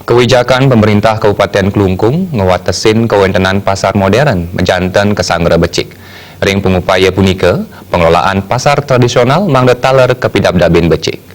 Kebijakan pemerintah Kabupaten Klungkung ngewatesin kewentenan pasar modern menjantan ke Sanggera Becik. Ring pengupaya punika, pengelolaan pasar tradisional mangda taler ke Pidabdabin Becik.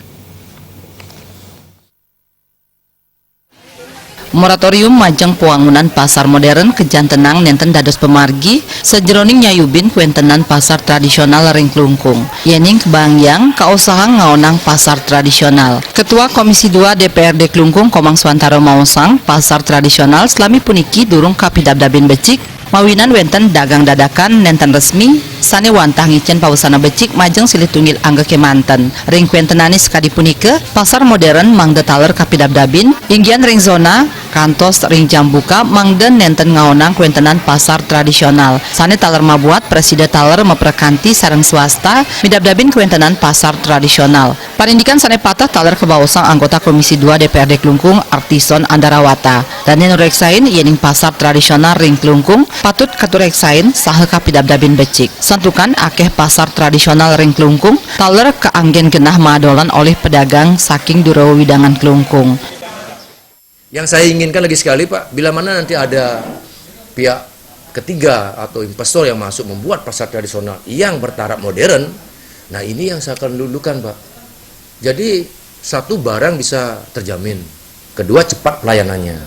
Moratorium majeng pembangunan pasar modern kejantenang nenten dados pemargi sejeroning nyayubin kuentenan pasar tradisional ring Klungkung. Yening kebangyang kausaha ngaonang pasar tradisional. Ketua Komisi 2 DPRD Klungkung Komang Swantaro maosang pasar tradisional selami puniki durung kapidabdabin Becik mawinan wenten dagang dadakan nenten resmi sane wantah ngicen pausana Becik majeng silih tunggil angga kemanten. Ring kuentenani sekadi punike pasar modern mangda taler kapidabdabin inggian ring zona kantos ring jam buka mangden nenten ngaonang kuentenan pasar tradisional. Sane taler mabuat presiden taler meprekanti sareng swasta midabdabin kuentenan pasar tradisional. Parindikan sane patah taler kebausang anggota Komisi 2 DPRD Klungkung Artison Andarawata. Dan yang reksain yening pasar tradisional ring Klungkung patut katureksain saha kapidabdabin Becik. Santukan akeh pasar tradisional ring Klungkung taler keanggen genah madolan oleh pedagang saking Durawa Widangan Klungkung. Yang saya inginkan lagi sekali Pak, bila mana nanti ada pihak ketiga atau investor yang masuk membuat pasar tradisional yang bertaraf modern, nah ini yang saya akan dulukan Pak. Jadi satu, barang bisa terjamin, kedua cepat pelayanannya,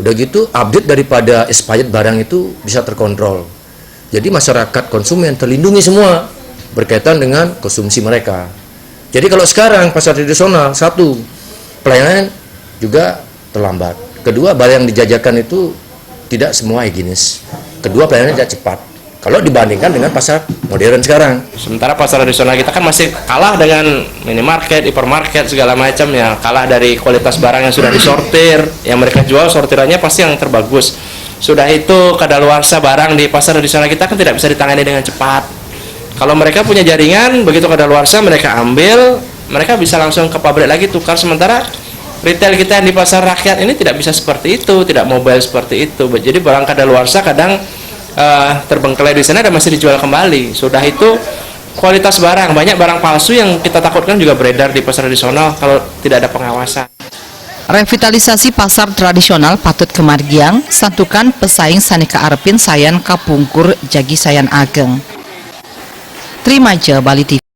udah gitu update daripada expired barang itu bisa terkontrol. Jadi masyarakat konsumen terlindungi semua berkaitan dengan konsumsi mereka. Jadi kalau sekarang pasar tradisional, satu, pelayanan juga terlambat. Kedua, barang yang dijajakan itu tidak semua higienis. Kedua, pelayanannya tidak cepat. Kalau dibandingkan dengan pasar modern sekarang. Sementara pasar tradisional kita kan masih kalah dengan minimarket, hipermarket, segala macam ya. Kalah dari kualitas barang yang sudah disortir. Yang mereka jual sortirannya pasti yang terbagus. Sudah itu kadaluarsa barang di pasar tradisional kita kan tidak bisa ditangani dengan cepat. Kalau mereka punya jaringan, begitu kadaluarsa mereka ambil, mereka bisa langsung ke pabrik lagi tukar. Sementara retail kita yang di pasar rakyat ini tidak bisa seperti itu, tidak mobile seperti itu. Jadi barang kadaluarsa kadang terbengkelai di sana dan masih dijual kembali. Sudah itu kualitas barang, banyak barang palsu yang kita takutkan juga beredar di pasar tradisional kalau tidak ada pengawasan. Revitalisasi pasar tradisional patut kemargiang, santukan pesaing saneka arepin sayan kapungkur jagi sayan ageng. Terima aja Bali TV.